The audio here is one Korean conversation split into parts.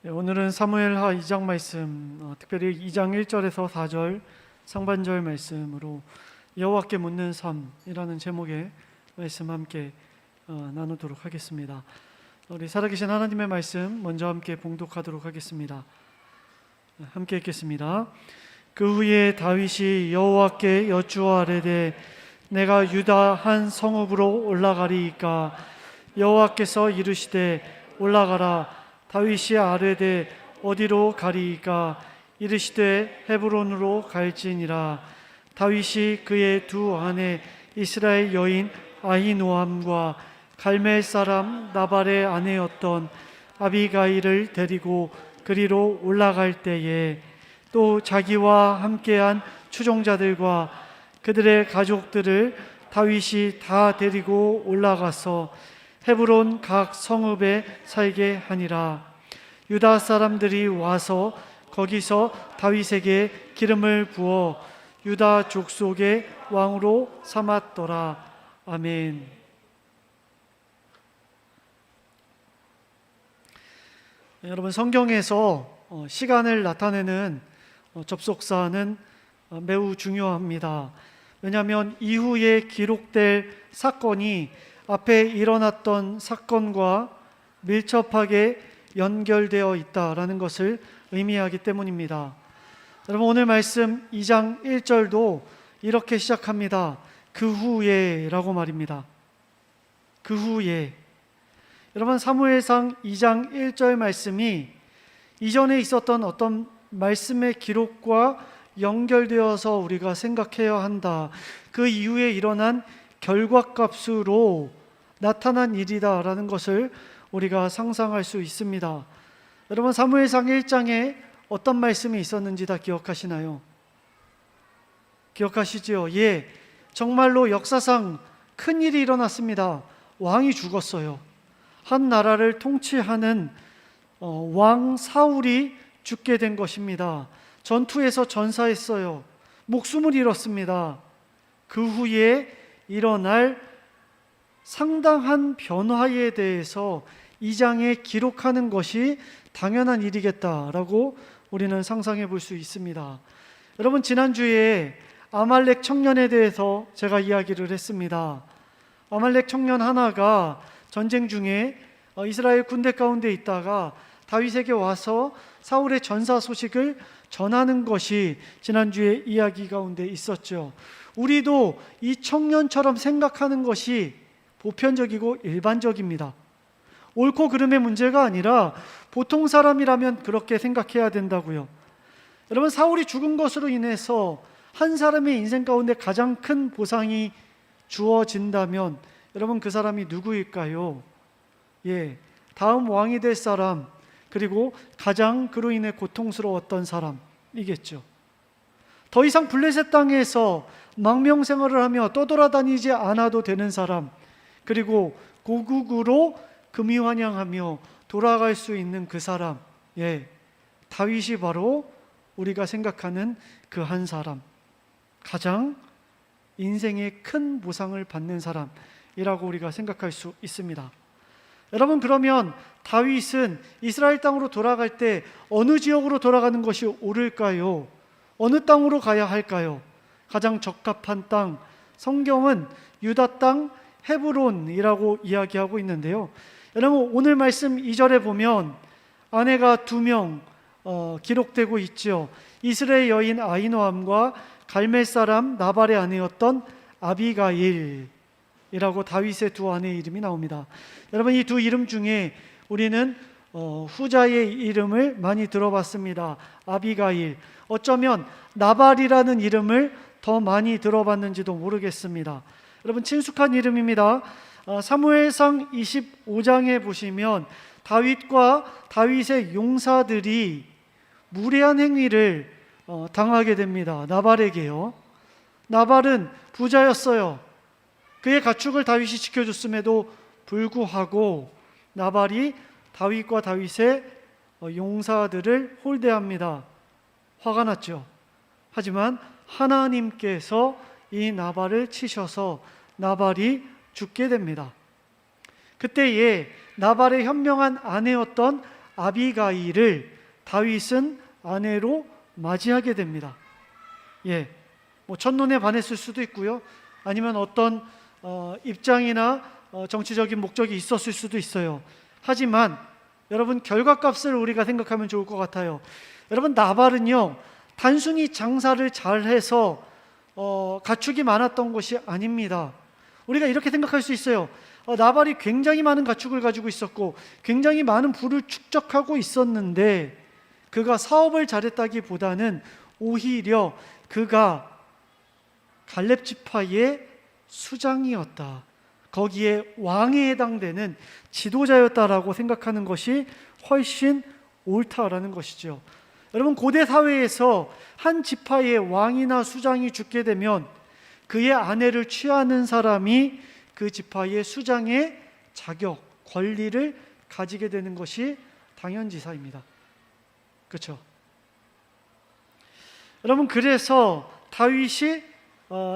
오늘은 사무엘하 2장 말씀, 특별히 2장 1절에서 4절 상반절 말씀으로 여호와께 묻는 삶이라는 제목의 말씀 함께 나누도록 하겠습니다. 우리 살아계신 하나님의 말씀 먼저 함께 봉독하도록 하겠습니다. 함께 읽겠습니다. 그 후에 다윗이 여호와께 여쭈아뢰되 내가 유다 한 성읍으로 올라가리이까 여호와께서 이르시되 올라가라. 다윗이 아뢰되 어디로 가리이까 이르시되 헤브론으로 갈지니라. 다윗이 그의 두 아내 이스라엘 여인 아히노암과 갈멜 사람 나발의 아내였던 아비가일을 데리고 그리로 올라갈 때에 또 자기와 함께한 추종자들과 그들의 가족들을 다윗이 다 데리고 올라가서 헤브론 각 성읍에 살게 하니라. 유다 사람들이 와서 거기서 다윗에게 기름을 부어 유다 족속의 왕으로 삼았더라. 아멘. 여러분, 성경에서 시간을 나타내는 접속사는 매우 중요합니다. 왜냐하면 이후에 기록될 사건이 앞에 일어났던 사건과 밀접하게 연결되어 있다라는 것을 의미하기 때문입니다. 여러분, 오늘 말씀 2장 1절도 이렇게 시작합니다. 그 후에 라고 말입니다. 그 후에. 여러분, 사무엘상 2장 1절 말씀이 이전에 있었던 어떤 말씀의 기록과 연결되어서 우리가 생각해야 한다. 그 이후에 일어난 결과값으로 나타난 일이다라는 것을 우리가 상상할 수 있습니다. 여러분, 사무엘상 1장에 어떤 말씀이 있었는지 다 기억하시나요? 기억하시지요? 예, 정말로 역사상 큰 일이 일어났습니다. 왕이 죽었어요. 한 나라를 통치하는 왕 사울이 죽게 된 것입니다. 전투에서 전사했어요. 목숨을 잃었습니다. 그 후에 일어날 상당한 변화에 대해서 이 장에 기록하는 것이 당연한 일이겠다라고 우리는 상상해 볼 수 있습니다. 여러분, 지난주에 아말렉 청년에 대해서 제가 이야기를 했습니다. 아말렉 청년 하나가 전쟁 중에 이스라엘 군대 가운데 있다가 다윗에게 와서 사울의 전사 소식을 전하는 것이 지난주에 이야기 가운데 있었죠. 우리도 이 청년처럼 생각하는 것이 보편적이고 일반적입니다. 옳고 그름의 문제가 아니라 보통 사람이라면 그렇게 생각해야 된다고요. 여러분, 사울이 죽은 것으로 인해서 한 사람의 인생 가운데 가장 큰 보상이 주어진다면 여러분, 그 사람이 누구일까요? 예, 다음 왕이 될 사람, 그리고 가장 그로 인해 고통스러웠던 사람이겠죠. 더 이상 블레셋 땅에서 망명생활을 하며 떠돌아다니지 않아도 되는 사람, 그리고 고국으로 금이환영하며 돌아갈 수 있는 그 사람, 예, 다윗이 바로 우리가 생각하는 그 한 사람, 가장 인생의 큰 보상을 받는 사람이라고 우리가 생각할 수 있습니다. 여러분, 그러면 다윗은 이스라엘 땅으로 돌아갈 때 어느 지역으로 돌아가는 것이 옳을까요? 어느 땅으로 가야 할까요? 가장 적합한 땅, 성경은 유다 땅 헤브론이라고 이야기하고 있는데요. 여러분, 오늘 말씀 2절에 보면 아내가 2명 기록되고 있죠. 이스라엘 여인 아히노암과 갈멜 사람 나발의 아내였던 아비가일이라고 다윗의 두 아내의 이름이 나옵니다. 여러분, 이 두 이름 중에 우리는 후자의 이름을 많이 들어봤습니다. 아비가일. 어쩌면 나발이라는 이름을 더 많이 들어봤는지도 모르겠습니다. 여러분, 친숙한 이름입니다. 사무엘상 25장에 보시면 다윗과 다윗의 용사들이 무례한 행위를 당하게 됩니다. 나발에게요. 나발은 부자였어요. 그의 가축을 다윗이 지켜줬음에도 불구하고 나발이 다윗과 다윗의 용사들을 홀대합니다. 화가 났죠. 하지만 하나님께서 이 나발을 치셔서 나발이 죽게 됩니다. 그때에 나발의 현명한 아내였던 아비가일을 다윗은 아내로 맞이하게 됩니다. 뭐 첫눈에 반했을 수도 있고요. 아니면 어떤 입장이나 정치적인 목적이 있었을 수도 있어요. 하지만 여러분, 결과값을 우리가 생각하면 좋을 것 같아요. 여러분, 나발은요 단순히 장사를 잘해서 가축이 많았던 것이 아닙니다. 우리가 이렇게 생각할 수 있어요. 나발이 굉장히 많은 가축을 가지고 있었고 굉장히 많은 부를 축적하고 있었는데, 그가 사업을 잘했다기보다는 오히려 그가 갈렙 지파의 수장이었다, 거기에 왕에 해당되는 지도자였다라고 생각하는 것이 훨씬 옳다라는 것이죠. 여러분, 고대 사회에서 한 지파의 왕이나 수장이 죽게 되면 그의 아내를 취하는 사람이 그 지파의 수장의 자격, 권리를 가지게 되는 것이 당연지사입니다. 그렇죠? 여러분, 그래서 다윗이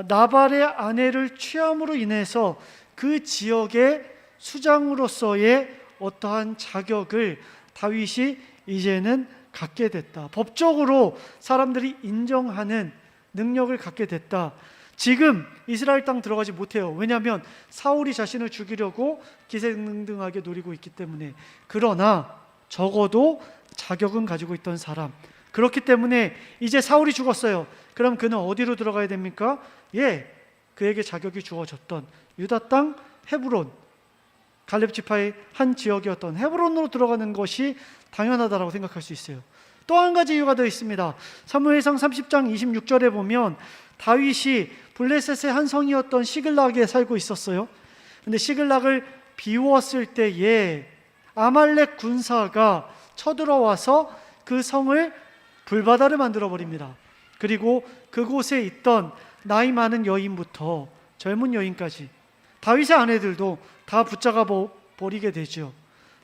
나발의 아내를 취함으로 인해서 그 지역의 수장으로서의 어떠한 자격을 다윗이 이제는 갖게 됐다. 법적으로 사람들이 인정하는 능력을 갖게 됐다. 지금 이스라엘 땅 들어가지 못해요. 왜냐하면 사울이 자신을 죽이려고 기세등등하게 노리고 있기 때문에. 그러나 적어도 자격은 가지고 있던 사람. 그렇기 때문에 이제 사울이 죽었어요. 그럼 그는 어디로 들어가야 됩니까? 그에게 자격이 주어졌던 유다 땅 헤브론, 갈렙 지파의 한 지역이었던 헤브론으로 들어가는 것이 당연하다라고 생각할 수 있어요. 또 한 가지 이유가 더 있습니다. 사무엘상 30장 26절에 보면 다윗이 블레셋의 한 성이었던 시글락에 살고 있었어요. 근데 시글락을 비웠을 때에 아말렉 군사가 쳐들어와서 그 성을 불바다를 만들어 버립니다. 그리고 그곳에 있던 나이 많은 여인부터 젊은 여인까지, 다윗의 아내들도 다 붙잡아 버리게 되죠.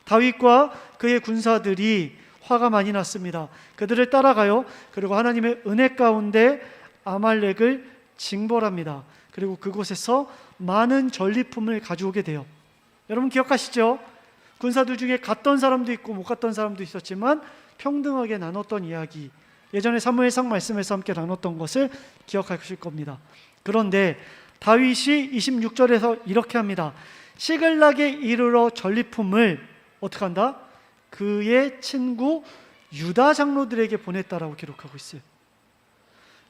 다윗과 그의 군사들이 화가 많이 났습니다. 그들을 따라가요. 그리고 하나님의 은혜 가운데 아말렉을 징벌합니다. 그리고 그곳에서 많은 전리품을 가져오게 돼요. 여러분 기억하시죠? 군사들 중에 갔던 사람도 있고 못 갔던 사람도 있었지만 평등하게 나눴던 이야기, 예전에 사무엘상 말씀에서 함께 나눴던 것을 기억하실 겁니다. 그런데 다윗이 26절에서 이렇게 합니다. 시글락에 이르러 전리품을 어떻게 한다? 그의 친구 유다 장로들에게 보냈다라고 기록하고 있어요.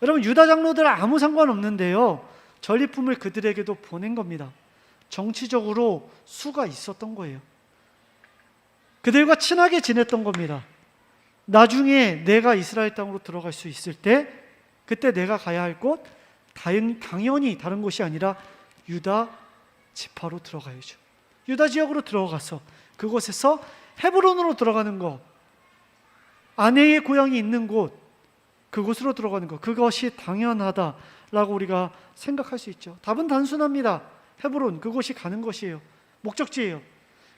여러분, 유다 장로들은 아무 상관없는데요, 전리품을 그들에게도 보낸 겁니다. 정치적으로 수가 있었던 거예요. 그들과 친하게 지냈던 겁니다. 나중에 내가 이스라엘 땅으로 들어갈 수 있을 때, 그때 내가 가야 할 곳 당연히 다른 곳이 아니라 유다 지파로 들어가야죠. 유다 지역으로 들어가서 그곳에서 헤브론으로 들어가는 것, 아내의 고향이 있는 곳, 그곳으로 들어가는 것, 그것이 당연하다라고 우리가 생각할 수 있죠. 답은 단순합니다. 헤브론, 그곳이 가는 것이에요. 목적지예요.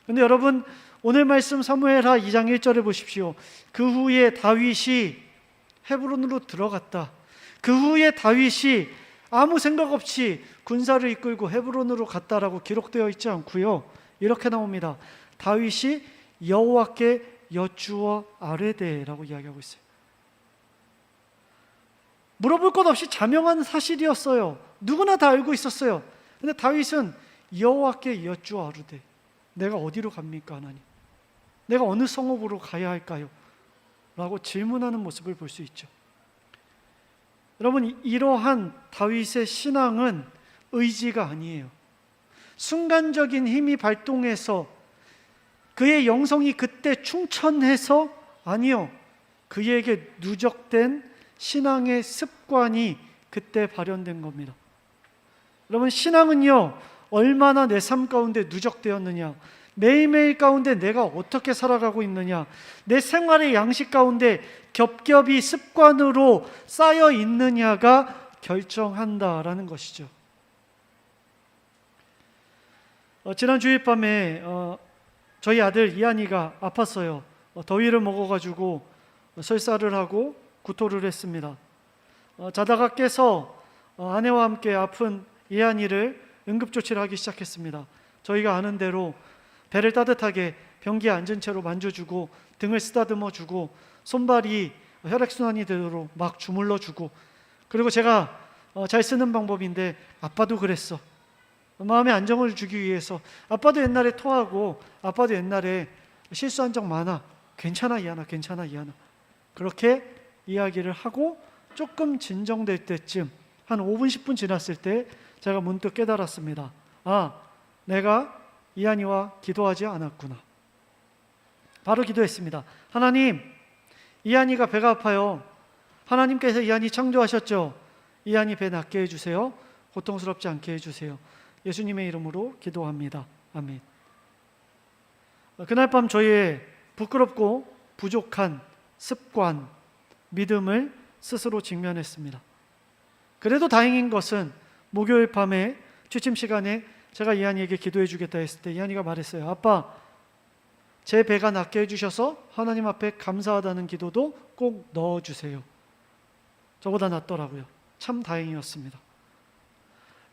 그런데 여러분, 오늘 말씀 사무엘하 2장 1절에 보십시오. 그 후에 다윗이 헤브론으로 들어갔다. 그 후에 다윗이 아무 생각 없이 군사를 이끌고 헤브론으로 갔다라고 기록되어 있지 않고요, 이렇게 나옵니다. 다윗이 여호와께 여쭈어 아뢰되라고 이야기하고 있어요. 물어볼 것 없이 자명한 사실이었어요. 누구나 다 알고 있었어요. 근데 다윗은 여호와께 여쭈어 아뢰되, 내가 어디로 갑니까 하나님? 내가 어느 성읍으로 가야 할까요? 라고 질문하는 모습을 볼 수 있죠. 여러분, 이러한 다윗의 신앙은 의지가 아니에요. 순간적인 힘이 발동해서 그의 영성이 그때 충천해서, 아니요, 그에게 누적된 신앙의 습관이 그때 발현된 겁니다. 여러분, 신앙은요, 얼마나 내 삶 가운데 누적되었느냐, 매일매일 가운데 내가 어떻게 살아가고 있느냐, 내 생활의 양식 가운데 겹겹이 습관으로 쌓여 있느냐가 결정한다라는 것이죠. 지난 주일 밤에 저희 아들 이한이가 아팠어요. 더위를 먹어가지고 설사를 하고 구토를 했습니다. 자다가 깨서 아내와 함께 아픈 이한이를 응급조치를 하기 시작했습니다. 저희가 아는 대로 배를 따뜻하게 변기에 앉은 채로 만져주고 등을 쓰다듬어 주고 손발이 혈액순환이 되도록 막 주물러 주고, 그리고 제가 잘 쓰는 방법인데 아빠도 그랬어. 마음의 안정을 주기 위해서 아빠도 옛날에 토하고 아빠도 옛날에 실수한 적 많아. 괜찮아 이하나, 괜찮아 이하나. 그렇게 이야기를 하고 조금 진정될 때쯤, 한 5분 10분 지났을 때 제가 문득 깨달았습니다. 아, 내가 이한이와 기도하지 않았구나. 바로 기도했습니다. 하나님, 이한이가 배가 아파요. 하나님께서 이한이 창조하셨죠. 이한이 배 낫게 해주세요. 고통스럽지 않게 해주세요. 예수님의 이름으로 기도합니다. 아멘. 그날 밤 저희의 부끄럽고 부족한 습관, 믿음을 스스로 직면했습니다. 그래도 다행인 것은 목요일 밤에 취침 시간에 제가 이한이에게 기도해 주겠다 했을 때 이한이가 말했어요. 아빠, 제 배가 낫게 해주셔서 하나님 앞에 감사하다는 기도도 꼭 넣어주세요. 저보다 낫더라고요. 참 다행이었습니다.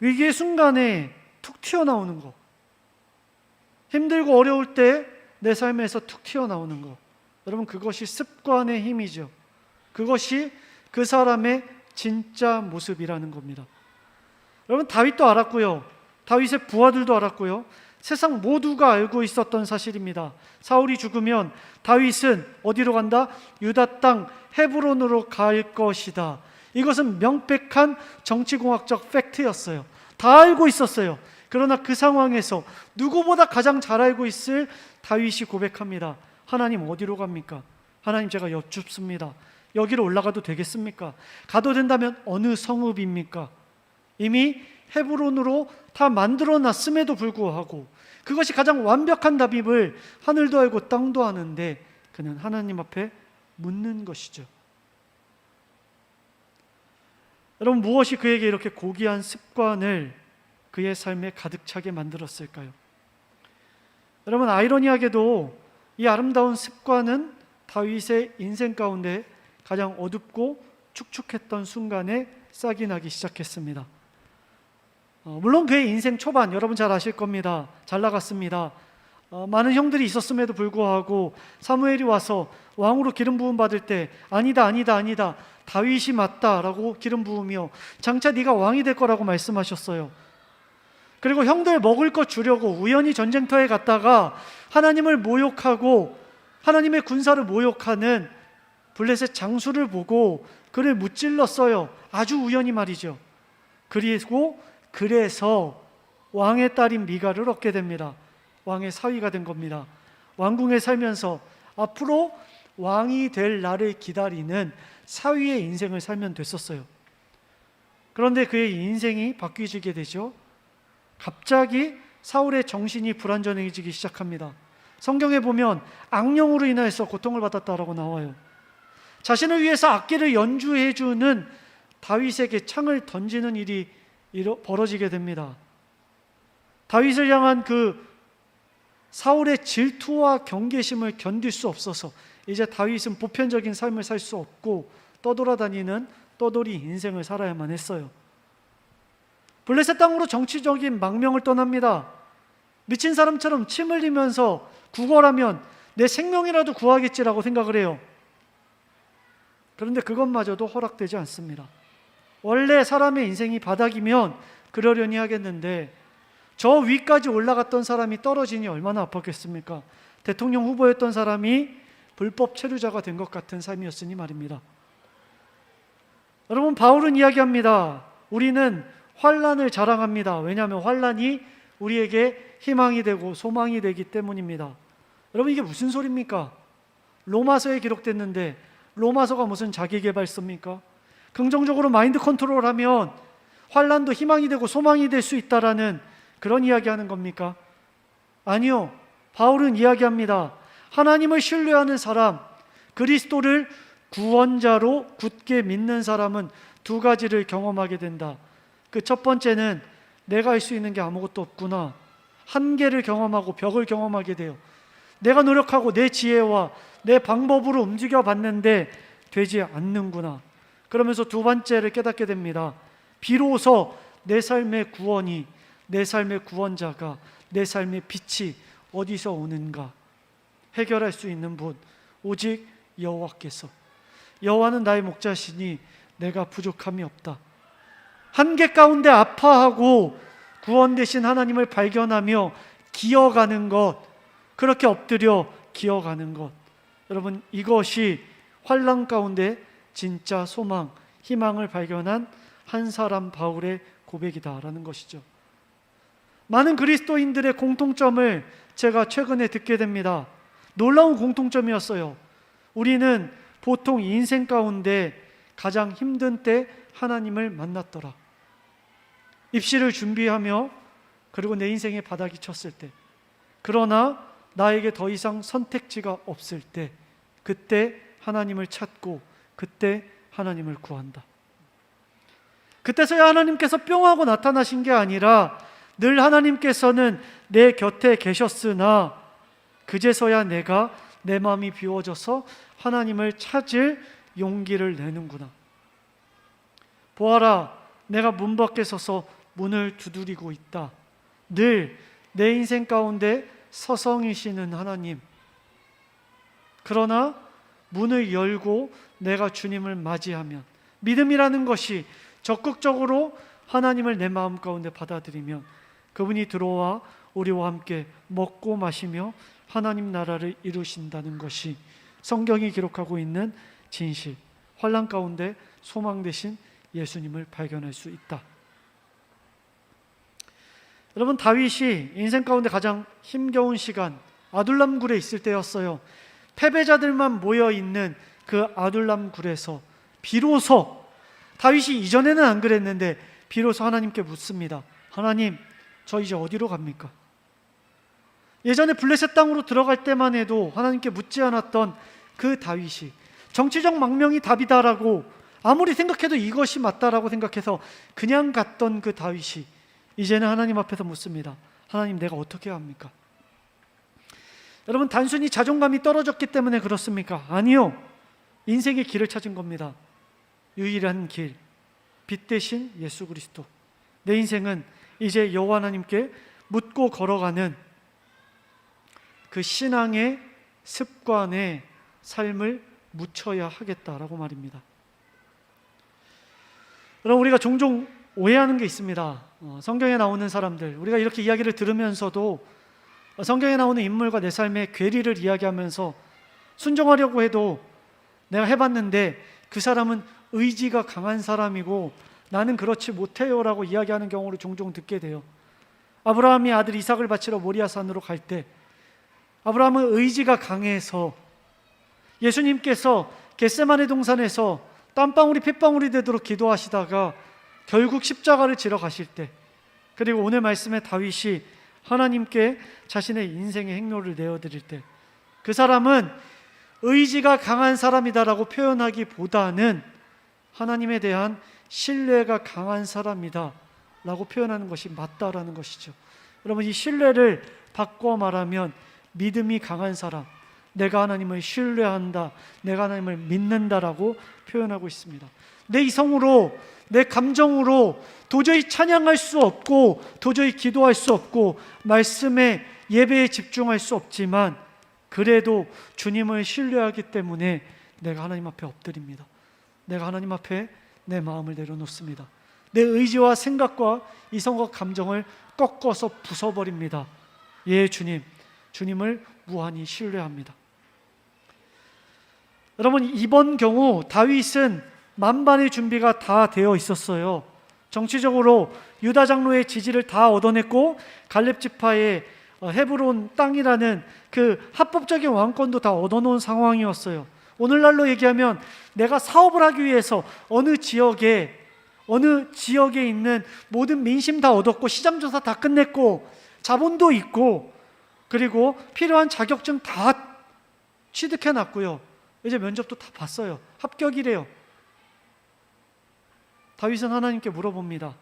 위기의 순간에 툭 튀어나오는 거, 힘들고 어려울 때 내 삶에서 툭 튀어나오는 거, 여러분 그것이 습관의 힘이죠. 그것이 그 사람의 진짜 모습이라는 겁니다. 여러분 다윗도 알았고요. 다윗의 부하들도 알았고요. 세상 모두가 알고 있었던 사실입니다. 사울이 죽으면 다윗은 어디로 간다? 유다 땅 헤브론으로 갈 것이다. 이것은 명백한 정치공학적 팩트였어요. 다 알고 있었어요. 그러나 그 상황에서 누구보다 가장 잘 알고 있을 다윗이 고백합니다. 하나님 어디로 갑니까? 하나님 제가 여쭙습니다. 여기로 올라가도 되겠습니까? 가도 된다면 어느 성읍입니까? 이미 헤브론으로 다 만들어놨음에도 불구하고 그것이 가장 완벽한 답임을 하늘도 알고 땅도 아는데 그는 하나님 앞에 묻는 것이죠. 여러분 무엇이 그에게 이렇게 고귀한 습관을 그의 삶에 가득 차게 만들었을까요? 여러분 아이러니하게도 이 아름다운 습관은 다윗의 인생 가운데 가장 어둡고 축축했던 순간에 싹이 나기 시작했습니다. 물론 그의 인생 초반 여러분 잘 아실 겁니다. 잘 나갔습니다. 많은 형들이 있었음에도 불구하고 사무엘이 와서 왕으로 기름 부음 받을 때 아니다 아니다 아니다 다윗이 맞다라고 기름 부으며 장차 네가 왕이 될 거라고 말씀하셨어요. 그리고 형들 먹을 것 주려고 우연히 전쟁터에 갔다가 하나님을 모욕하고 하나님의 군사를 모욕하는 블레셋 장수를 보고 그를 무찔렀어요. 아주 우연히 말이죠. 그래서 왕의 딸인 미갈을 얻게 됩니다. 왕의 사위가 된 겁니다. 왕궁에 살면서 앞으로 왕이 될 날을 기다리는 사위의 인생을 살면 됐었어요. 그런데 그의 인생이 바뀌어지게 되죠. 갑자기 사울의 정신이 불안정해지기 시작합니다. 성경에 보면 악령으로 인해서 고통을 받았다라고 나와요. 자신을 위해서 악기를 연주해주는 다윗에게 창을 던지는 일이 벌어지게 됩니다. 다윗을 향한 그 사울의 질투와 경계심을 견딜 수 없어서 이제 다윗은 보편적인 삶을 살 수 없고 떠돌아다니는 떠돌이 인생을 살아야만 했어요. 블레셋 땅으로 정치적인 망명을 떠납니다. 미친 사람처럼 침 흘리면서 구걸하면 내 생명이라도 구하겠지라고 생각을 해요. 그런데 그것마저도 허락되지 않습니다. 원래 사람의 인생이 바닥이면 그러려니 하겠는데 저 위까지 올라갔던 사람이 떨어지니 얼마나 아팠겠습니까? 대통령 후보였던 사람이 불법 체류자가 된 것 같은 삶이었으니 말입니다. 여러분 바울은 이야기합니다. 우리는 환난을 자랑합니다. 왜냐하면 환난이 우리에게 희망이 되고 소망이 되기 때문입니다. 여러분 이게 무슨 소리입니까? 로마서에 기록됐는데 로마서가 무슨 자기계발서입니까? 긍정적으로 마인드 컨트롤하면 환난도 희망이 되고 소망이 될 수 있다라는 그런 이야기하는 겁니까? 아니요. 바울은 이야기합니다. 하나님을 신뢰하는 사람, 그리스도를 구원자로 굳게 믿는 사람은 두 가지를 경험하게 된다. 그 첫 번째는 내가 할 수 있는 게 아무것도 없구나. 한계를 경험하고 벽을 경험하게 돼요. 내가 노력하고 내 지혜와 내 방법으로 움직여 봤는데 되지 않는구나. 그러면서 두 번째를 깨닫게 됩니다. 비로소 내 삶의 구원이, 내 삶의 구원자가, 내 삶의 빛이 어디서 오는가? 해결할 수 있는 분, 오직 여호와께서. 여호와는 나의 목자시니 내가 부족함이 없다. 한계 가운데 아파하고 구원되신 하나님을 발견하며 기어가는 것, 그렇게 엎드려 기어가는 것, 여러분, 이것이 환난 가운데 진짜 소망, 희망을 발견한 한 사람 바울의 고백이다라는 것이죠. 많은 그리스도인들의 공통점을 제가 최근에 듣게 됩니다. 놀라운 공통점이었어요. 우리는 보통 인생 가운데 가장 힘든 때 하나님을 만났더라. 입시를 준비하며, 그리고 내 인생의 바닥이 쳤을 때, 그러나 나에게 더 이상 선택지가 없을 때, 그때 하나님을 찾고 그때 하나님을 구한다. 그때서야 하나님께서 뿅 하고 나타나신 게 아니라 늘 하나님께서는 내 곁에 계셨으나 그제서야 내가 내 마음이 비워져서 하나님을 찾을 용기를 내는구나. 보아라, 내가 문 밖에 서서 문을 두드리고 있다. 늘 내 인생 가운데 서성이시는 하나님, 그러나 문을 열고 내가 주님을 맞이하면, 믿음이라는 것이 적극적으로 하나님을 내 마음 가운데 받아들이면 그분이 들어와 우리와 함께 먹고 마시며 하나님 나라를 이루신다는 것이 성경이 기록하고 있는 진실, 환난 가운데 소망 되신 예수님을 발견할 수 있다. 여러분, 다윗이 인생 가운데 가장 힘겨운 시간, 아둘람 굴에 있을 때였어요. 패배자들만 모여있는 그 아둘람 굴에서 비로소, 다윗이 이전에는 안 그랬는데 비로소 하나님께 묻습니다. 하나님, 저 이제 어디로 갑니까? 예전에 블레셋 땅으로 들어갈 때만 해도 하나님께 묻지 않았던 그 다윗이, 정치적 망명이 답이다라고 아무리 생각해도 이것이 맞다라고 생각해서 그냥 갔던 그 다윗이 이제는 하나님 앞에서 묻습니다. 하나님, 내가 어떻게 합니까? 여러분, 단순히 자존감이 떨어졌기 때문에 그렇습니까? 아니요. 인생의 길을 찾은 겁니다. 유일한 길, 빛 대신 예수 그리스도. 내 인생은 이제 여호와 하나님께 묻고 걸어가는 그 신앙의 습관의 삶을 묻혀야 하겠다라고 말입니다. 여러분, 우리가 종종 오해하는 게 있습니다. 성경에 나오는 사람들, 우리가 이렇게 이야기를 들으면서도 성경에 나오는 인물과 내 삶의 괴리를 이야기하면서 순종하려고 해도 내가 해봤는데 그 사람은 의지가 강한 사람이고 나는 그렇지 못해요라고 이야기하는 경우를 종종 듣게 돼요. 아브라함이 아들 이삭을 바치러 모리아산으로 갈 때 아브라함은 의지가 강해서 예수님께서 겟세마네 동산에서 땀방울이 핏방울이 되도록 기도하시다가 결국 십자가를 지러 가실 때, 그리고 오늘 말씀에 다윗이 하나님께 자신의 인생의 행로를 내어드릴 때, 그 사람은 의지가 강한 사람이다라고 표현하기보다는 하나님에 대한 신뢰가 강한 사람이다 라고 표현하는 것이 맞다라는 것이죠. 여러분, 이 신뢰를 바꿔 말하면 믿음이 강한 사람, 내가 하나님을 신뢰한다, 내가 하나님을 믿는다라고 표현하고 있습니다. 내 이성으로, 내 감정으로 도저히 찬양할 수 없고 도저히 기도할 수 없고 말씀에, 예배에 집중할 수 없지만 그래도 주님을 신뢰하기 때문에 내가 하나님 앞에 엎드립니다. 내가 하나님 앞에 내 마음을 내려놓습니다. 내 의지와 생각과 이성과 감정을 꺾어서 부숴버립니다. 예, 주님, 주님을 무한히 신뢰합니다. 여러분, 이번 경우 다윗은 만반의 준비가 다 되어 있었어요. 정치적으로 유다 장로의 지지를 다 얻어냈고 갈렙 지파의 헤브론 땅이라는 그 합법적인 왕권도 다 얻어놓은 상황이었어요. 오늘날로 얘기하면 내가 사업을 하기 위해서 어느 지역에 있는 모든 민심 다 얻었고 시장조사 다 끝냈고 자본도 있고 그리고 필요한 자격증 다 취득해놨고요. 이제 면접도 다 봤어요. 합격이래요. 다윗은 하나님께 물어봅니다.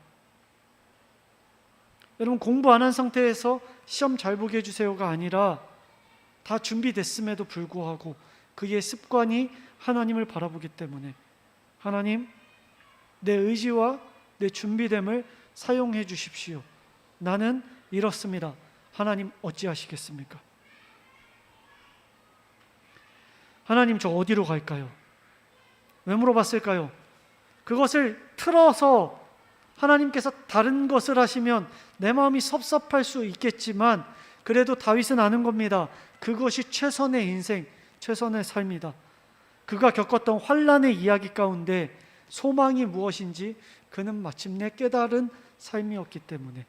여러분, 공부 안 한 상태에서 시험 잘 보게 해주세요가 아니라 다 준비됐음에도 불구하고 그의 습관이 하나님을 바라보기 때문에 하나님, 내 의지와 내 준비됨을 사용해 주십시오. 나는 이렇습니다. 하나님 어찌하시겠습니까? 하나님 저 어디로 갈까요? 왜 물어봤을까요? 그것을 틀어서 하나님께서 다른 것을 하시면 내 마음이 섭섭할 수 있겠지만 그래도 다윗은 아는 겁니다. 그것이 최선의 인생, 최선의 삶이다. 그가 겪었던 환난의 이야기 가운데 소망이 무엇인지 그는 마침내 깨달은 삶이었기 때문에.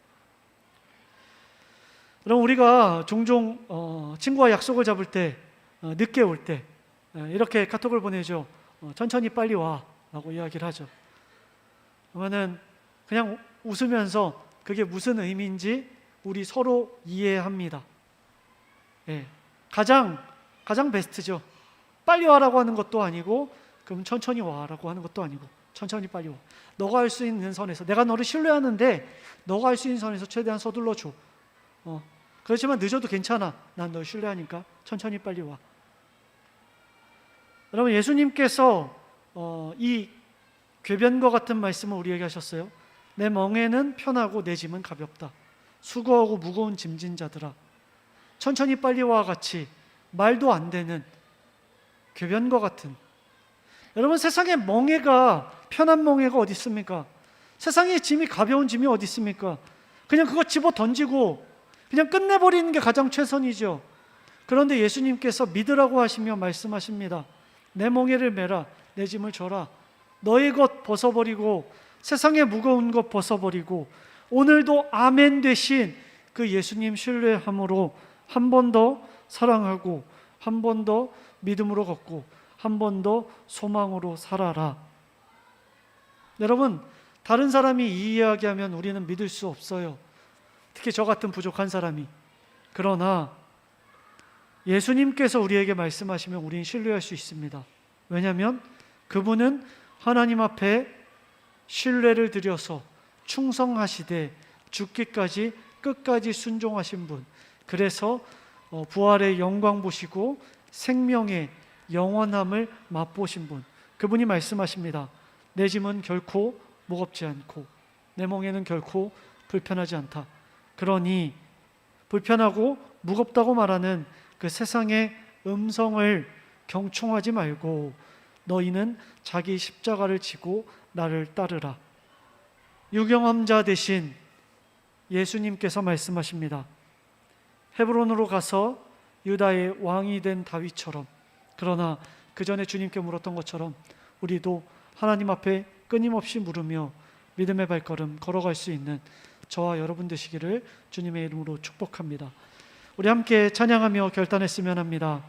그럼 우리가 종종 친구와 약속을 잡을 때 늦게 올 때 이렇게 카톡을 보내죠. 천천히 빨리 와 라고 이야기를 하죠. 그러면은 그냥 웃으면서 그게 무슨 의미인지 우리 서로 이해합니다. 예, 가장 베스트죠. 빨리 와라고 하는 것도 아니고 그럼 천천히 와라고 하는 것도 아니고 천천히 빨리 와. 너가 할 수 있는 선에서, 내가 너를 신뢰하는데 너가 할 수 있는 선에서 최대한 서둘러 줘. 그렇지만 늦어도 괜찮아. 난 널 신뢰하니까 천천히 빨리 와. 여러분, 예수님께서 이 궤변과 같은 말씀을 우리에게 하셨어요. 내 멍에는 편하고 내 짐은 가볍다. 수고하고 무거운 짐진 자들아, 천천히 빨리 와와 같이 말도 안 되는 궤변과 같은. 여러분, 세상에 멍에가, 편한 멍에가 어디 있습니까? 세상에 짐이, 가벼운 짐이 어디 있습니까? 그냥 그거 집어 던지고 그냥 끝내버리는 게 가장 최선이죠. 그런데 예수님께서 믿으라고 하시며 말씀하십니다. 내 멍에를 메라, 내 짐을 져라. 너의 것 벗어버리고 세상에 무거운 것 벗어버리고 오늘도 아멘 되신 그 예수님 신뢰함으로 한 번 더 사랑하고 한 번 더 믿음으로 걷고 한 번 더 소망으로 살아라. 여러분, 다른 사람이 이 이야기하면 우리는 믿을 수 없어요. 특히 저 같은 부족한 사람이. 그러나 예수님께서 우리에게 말씀하시면 우리는 신뢰할 수 있습니다. 왜냐하면 그분은 하나님 앞에 신뢰를 드려서 충성하시되 죽기까지 끝까지 순종하신 분, 그래서 부활의 영광 보시고 생명의 영원함을 맛보신 분, 그분이 말씀하십니다. 내 짐은 결코 무겁지 않고 내 멍에는 결코 불편하지 않다. 그러니 불편하고 무겁다고 말하는 그 세상의 음성을 경청하지 말고 너희는 자기 십자가를 지고 나를 따르라. 유경험자 대신 예수님께서 말씀하십니다. 헤브론으로 가서 유다의 왕이 된 다윗처럼, 그러나 그 전에 주님께 물었던 것처럼 우리도 하나님 앞에 끊임없이 물으며 믿음의 발걸음 걸어갈 수 있는 저와 여러분 되시기를 주님의 이름으로 축복합니다. 우리 함께 찬양하며 결단했으면 합니다.